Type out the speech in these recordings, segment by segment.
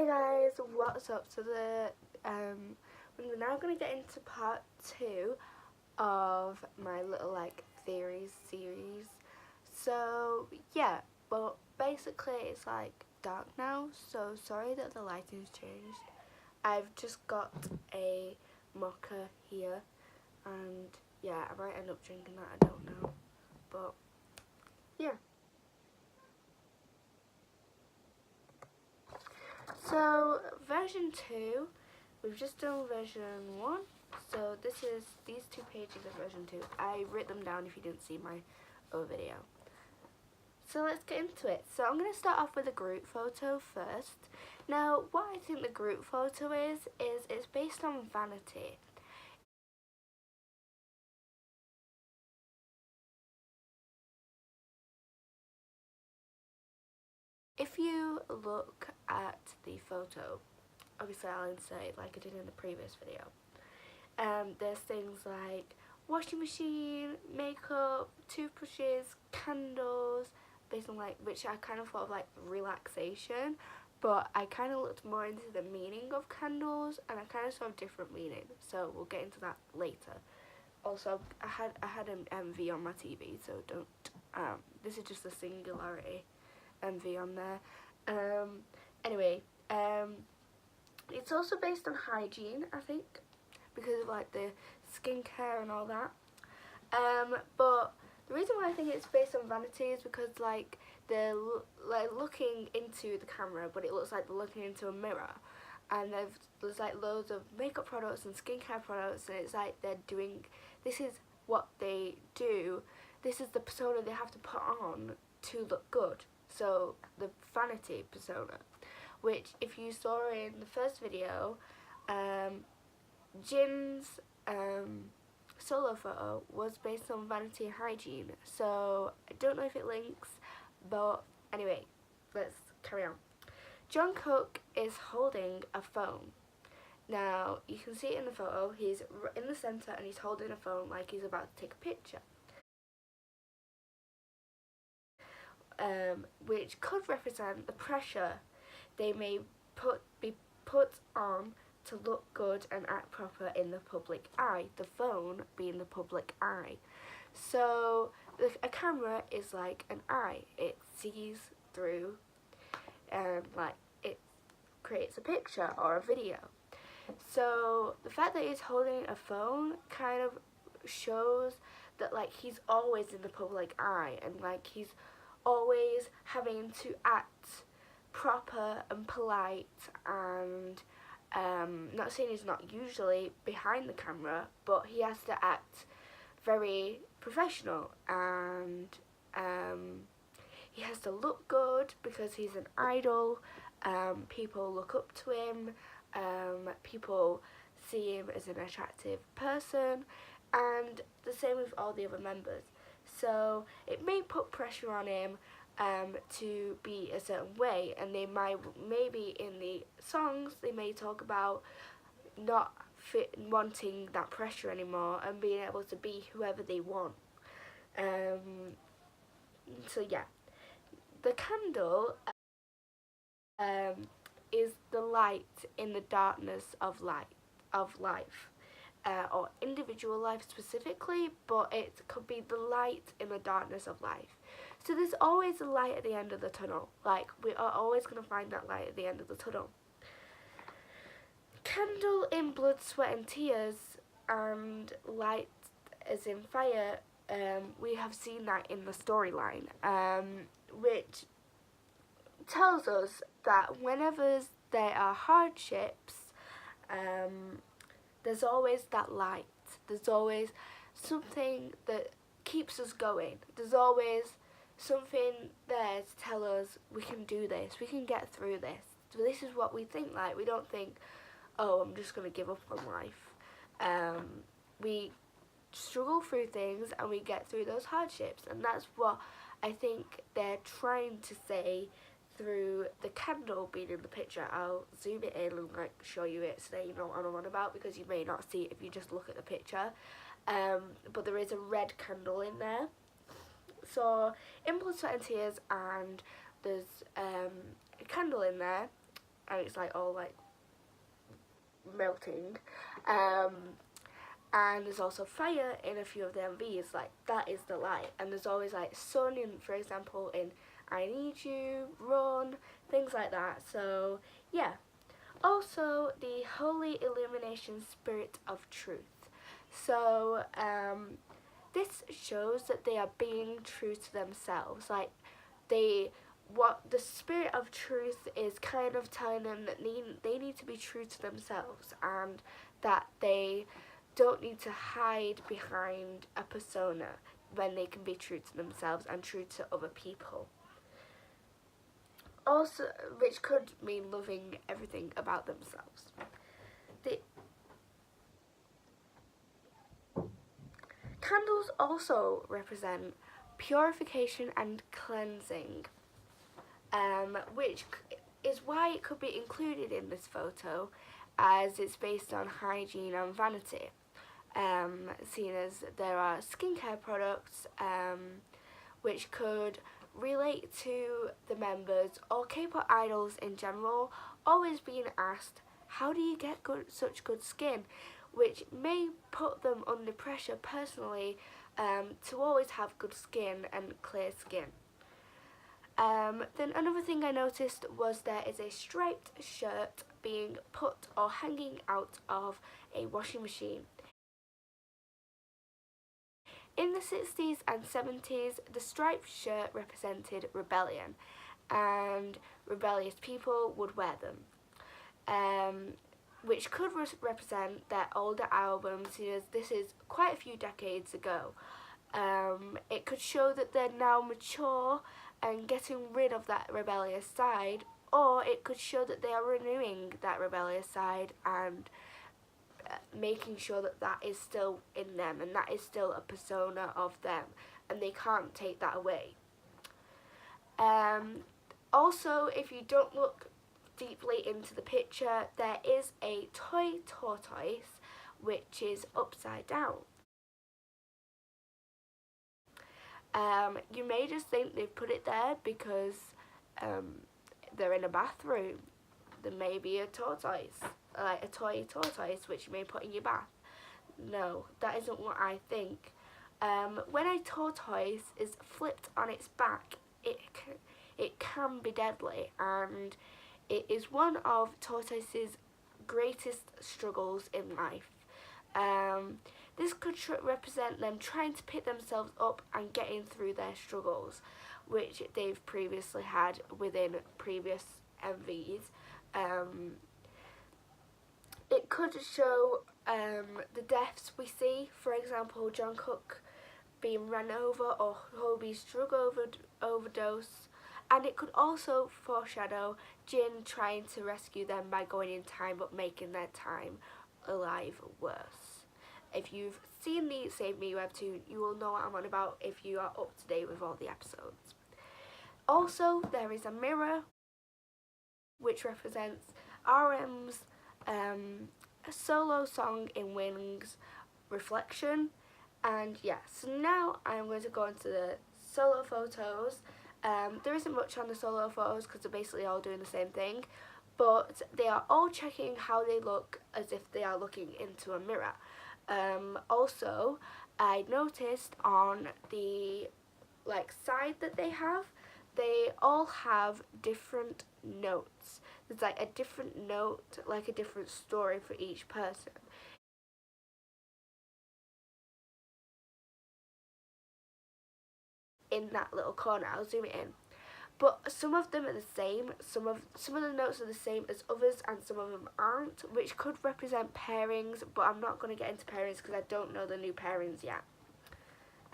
Hey guys, what's up? So we're now gonna get into part 2 of my little theories series. So yeah, but basically it's dark now, so sorry that the lighting's changed. I've just got a mocha here, and yeah, I might end up drinking that, I don't know, but yeah. So version 2, we've just done version 1, so these 2 pages of version 2. I wrote them down if you didn't see my other video. So let's get into it. So I'm going to start off with a group photo first. Now what I think the group photo is it's based on vanity. If you look at the photo, obviously I'll insert it like I did in the previous video. There's things like washing machine, makeup, toothbrushes, candles, based on which I kind of thought of relaxation, but I kind of looked more into the meaning of candles, and I kind of saw a different meaning, so we'll get into that later. Also, I had an MV on my TV, so don't, this is just a singularity MV on there. Anyway, it's also based on hygiene, I think, because of the skincare and all that. But the reason why I think it's based on vanity is because they're looking into the camera, but it looks like they're looking into a mirror, and there's loads of makeup products and skincare products, and it's they're doing, this is what they do, this is the persona they have to put on to look good. So the vanity persona, which if you saw in the first video, Jin's solo photo was based on vanity and hygiene, so I don't know if it links, but anyway, let's carry on. Jungkook is holding a phone. Now you can see it in the photo, he's in the centre and he's holding a phone like he's about to take a picture, which could represent the pressure they may be put on to look good and act proper in the public eye, the phone being the public eye. So a camera is like an eye, it sees through and it creates a picture or a video. So the fact that he's holding a phone kind of shows that he's always in the public eye, and he's always having to act proper and polite, and not saying he's not usually behind the camera, but he has to act very professional, and he has to look good because he's an idol. People look up to him, people see him as an attractive person, and the same with all the other members. So it may put pressure on him to be a certain way, and they maybe in the songs they may talk about not wanting that pressure anymore and being able to be whoever they want. So yeah, the candle is the light in the darkness of life. Or individual life specifically, but it could be the light in the darkness of life. So there's always a light at the end of the tunnel. We are always going to find that light at the end of the tunnel. Candle in blood, sweat and tears, and light as in fire, we have seen that in the storyline, which tells us that whenever there are hardships, there's always that light. There's always something that keeps us going. There's always something there to tell us we can do this, we can get through this. So this is what we think. We don't think, oh, I'm just going to give up on life. We struggle through things and we get through those hardships, and that's what I think they're trying to say through the candle being in the picture. I'll zoom it in and show you it so that you know what I'm on about, because you may not see it if you just look at the picture. But there is a red candle in there. So in blood, sweat and tears, and there's a candle in there, and it's like all like melting. And there's also fire in a few of the MVs, like that is the light. And there's always like sun in, for example, in I Need You, Run, things like that. So yeah. Also the holy illumination spirit of truth. So this shows that they are being true to themselves. Like what the spirit of truth is kind of telling them that they need to be true to themselves, and that they don't need to hide behind a persona when they can be true to themselves and true to other people. Also, which could mean loving everything about themselves. The candles also represent purification and cleansing, which is why it could be included in this photo, as it's based on hygiene and vanity. Seeing as there are skincare products which could relate to the members or K-pop idols in general, always being asked, how do you get such good skin? Which may put them under pressure personally to always have good skin and clear skin. Then another thing I noticed was there is a striped shirt being put or hanging out of a washing machine. In the 60s and 70s, the striped shirt represented rebellion, and rebellious people would wear them, which could represent their older albums, as this is quite a few decades ago. It could show that they're now mature and getting rid of that rebellious side, or it could show that they are renewing that rebellious side and making sure that that is still in them and that is still a persona of them, and they can't take that away. Also, if you don't look deeply into the picture, there is a toy tortoise which is upside down. You may just think they've put it there because they're in a bathroom. There may be a tortoise, like a toy tortoise, which you may put in your bath. No, that isn't what I think. When a tortoise is flipped on its back, it can be deadly, and it is one of tortoises' greatest struggles in life. This could represent them trying to pick themselves up and getting through their struggles, which they've previously had within previous MVs. It could show the deaths we see, for example, Jungkook being run over or Hobie's drug overdose, and it could also foreshadow Jin trying to rescue them by going in time but making their time alive worse. If you've seen the Save Me webtoon, you will know what I'm on about if you are up to date with all the episodes. Also, there is a mirror which represents RM's solo song in Wings, Reflection. And yeah, so now I'm going to go into the solo photos. There isn't much on the solo photos because they're basically all doing the same thing, but they are all checking how they look as if they are looking into a mirror. Also, I noticed on the side that they all have different notes. There's like a different note, like a different story for each person. In that little corner, I'll zoom it in. But some of them are the same, some of the notes are the same as others, and some of them aren't, which could represent pairings, but I'm not going to get into pairings because I don't know the new pairings yet.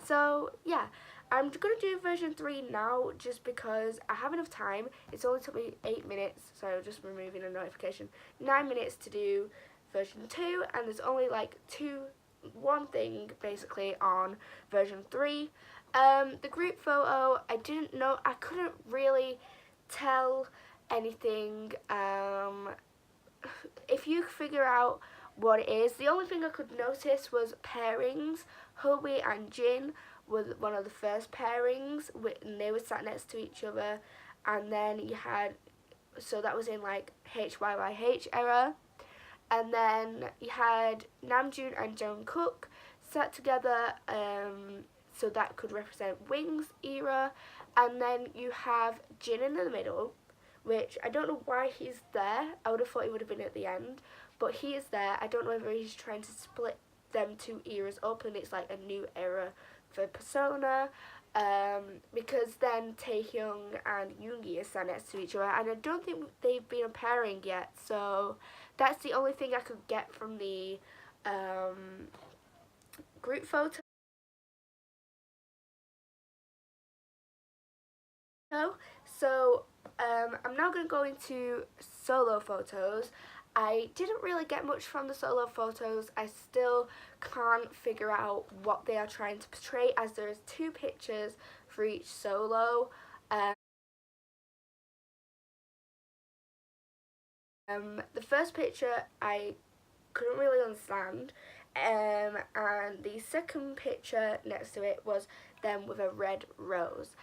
So yeah, I'm going to do version 3 now just because I have enough time. It's only took me 8 minutes, so just removing a notification. 9 minutes to do version 2, and there's only one thing basically on version 3. The group photo, I couldn't really tell anything. If you figure out what it is, the only thing I could notice was pairings. Hobie and Jin were one of the first pairings, and they were sat next to each other, and then you had so that was in like HYYH era. And then you had Namjoon and Jungkook sat together, so that could represent Wings era. And then you have Jin in the middle, which I don't know why he's there. I would have thought he would have been at the end, but he is there. I don't know whether he's trying to split them two eras up and it's like a new era for Persona. Because then Taehyung and Yoongi are sat next to each other, and I don't think they've been a pairing yet, so that's the only thing I could get from the group photo. So I'm now going to go into solo photos. I didn't really get much from the solo photos. I still can't figure out what they are trying to portray, as there's 2 pictures for each solo. The first picture I couldn't really understand, and the second picture next to it was them with a red rose.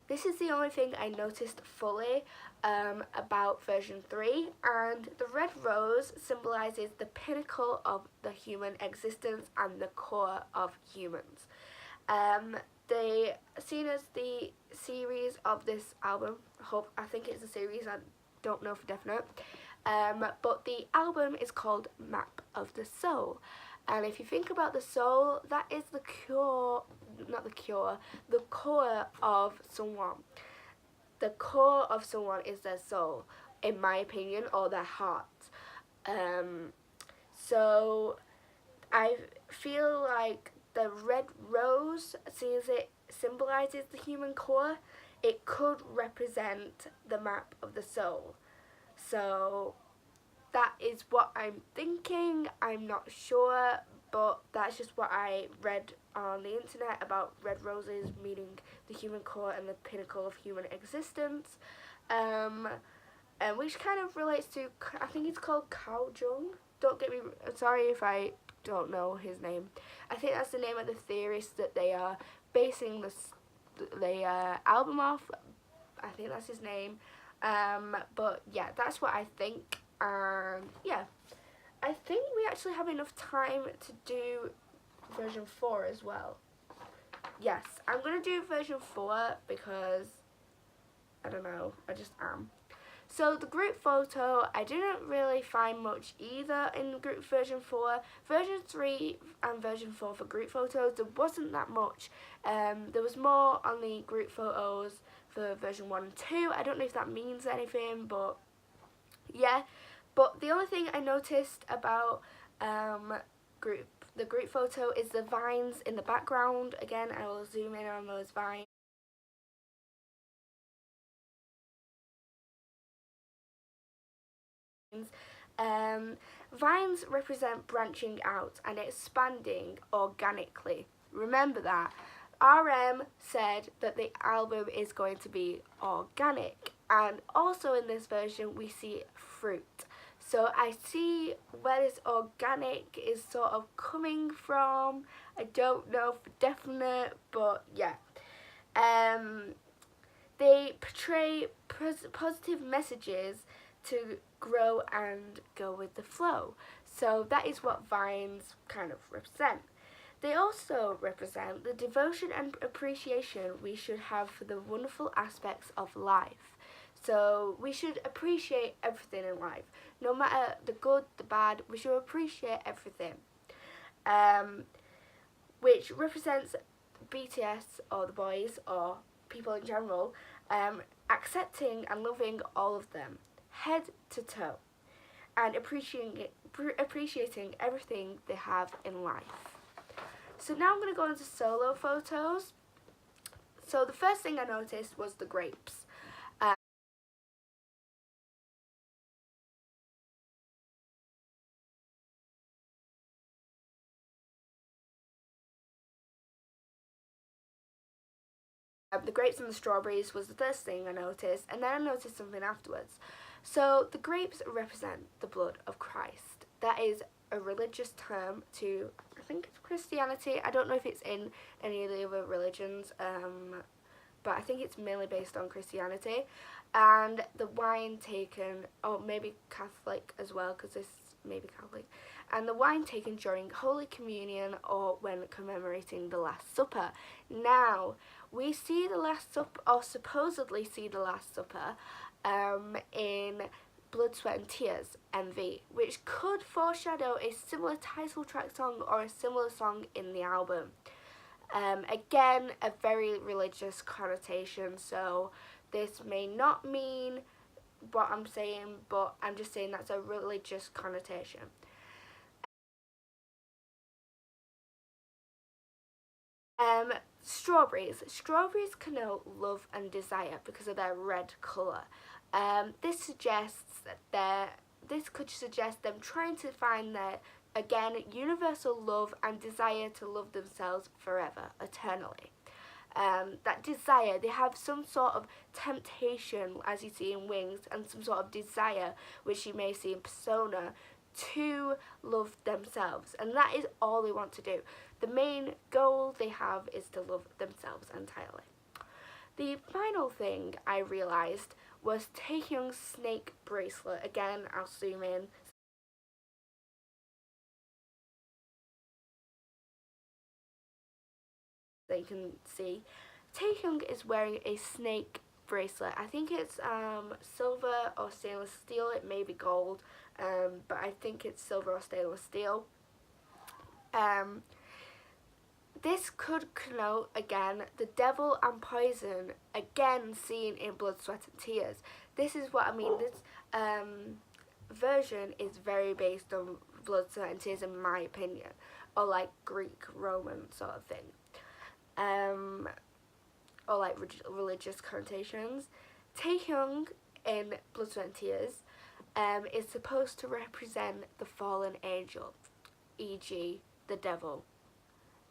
This is the only thing I noticed fully about version 3, and the red rose symbolises the pinnacle of the human existence and the core of humans. They seen as the series of this album. I think it's a series, I don't know for definite. But the album is called Map of the Soul. And if you think about the soul, that is the core of someone. The core of someone is their soul, in my opinion, or their heart. So I feel like the red rose, since it symbolises the human core, it could represent the map of the soul. So that is what I'm thinking. I'm not sure, but that's just what I read on the internet about red roses meaning the human core and the pinnacle of human existence. And which kind of relates to, I think it's called Kao Jung. Don't get me, sorry if I don't know his name. I think that's the name of the theorist that they are basing the album off. I think that's his name. But yeah, that's what I think. Yeah, I think we actually have enough time to do version 4 as well. Yes, I'm going to do version 4 because, I don't know, I just am. So the group photo, I didn't really find much either in group version 4. Version 3 and version 4 for group photos, there wasn't that much. There was more on the group photos for version 1 and 2. I don't know if that means anything, but yeah. But the only thing I noticed about the group photo is the vines in the background. Again, I will zoom in on those vines. Vines represent branching out and expanding organically. Remember that. RM said that the album is going to be organic, and also in this version we see fruit. So I see where this organic is sort of coming from. I don't know for definite, but yeah. They portray positive messages to grow and go with the flow. So that is what vines kind of represent. They also represent the devotion and appreciation we should have for the wonderful aspects of life. So we should appreciate everything in life. No matter the good, the bad, we should appreciate everything. Which represents BTS, or the boys, or people in general, accepting and loving all of them, head to toe, and appreciating everything they have in life. So now I'm going to go into solo photos. So the first thing I noticed was the grapes. The grapes and the strawberries was the first thing I noticed, and then I noticed something afterwards. So the grapes represent the blood of Christ. That is a religious term to, I think it's Christianity. I don't know if it's in any of the other religions. but I think it's mainly based on Christianity. And the wine taken, or maybe Catholic as well, because this may be Catholic, and the wine taken during Holy Communion or when commemorating the Last Supper. Now, we see the Last Supper, or supposedly see the Last Supper, in Blood, Sweat and Tears, MV, which could foreshadow a similar title track song or a similar song in the album. Again, a very religious connotation, so this may not mean what I'm saying, but I'm just saying that's a religious connotation. Strawberries. Strawberries connote love and desire because of their red colour. This could suggest them trying to find their, again, universal love and desire to love themselves forever, eternally. That desire, they have some sort of temptation, as you see in Wings, and some sort of desire, which you may see in Persona, to love themselves, and that is all they want to do. The main goal they have is to love themselves entirely. The final thing I realised was Taehyung's snake bracelet. Again, I'll zoom in so you can see. Taehyung is wearing a snake bracelet. I think it's silver or stainless steel. It may be gold, but I think it's silver or stainless steel. This could connote, again, the devil and poison, again seen in Blood, Sweat and Tears. This is what I mean. This version is very based on Blood, Sweat and Tears, in my opinion, or like Greek, Roman sort of thing, or like religious connotations. Taehyung in Blood, Sweat and Tears is supposed to represent the fallen angel, e.g. the devil.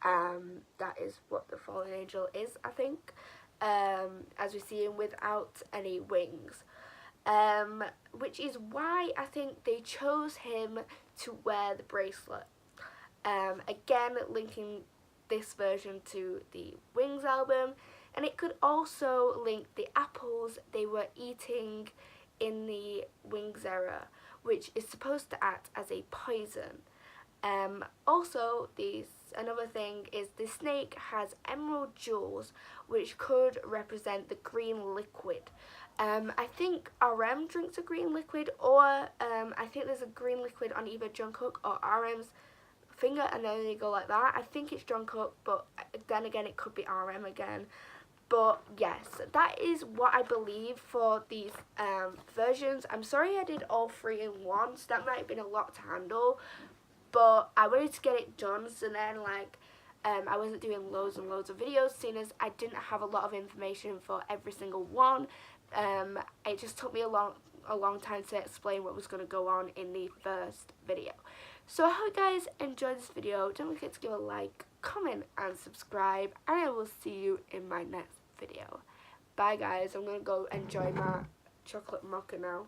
That is what the fallen angel is, I think, as we see him without any wings, which is why I think they chose him to wear the bracelet. Again, linking this version to the Wings album, and it could also link the apples they were eating in the Wings era, which is supposed to act as a poison. Also, another thing is the snake has emerald jewels, which could represent the green liquid. I think RM drinks a green liquid, or I think there's a green liquid on either Jungkook or RM's finger, and then they go like that. I think it's Jungkook, but then again it could be RM again. But yes, that is what I believe for these versions. I'm sorry I did all three in one, so that might have been a lot to handle. But I wanted to get it done, so then like I wasn't doing loads and loads of videos, seeing as I didn't have a lot of information for every single one. It just took me a long time to explain what was going to go on in the first video. So I hope you guys enjoyed this video. Don't forget to give a like, comment and subscribe, and I will see you in my next video. Bye guys, I'm going to go enjoy my chocolate mocha now.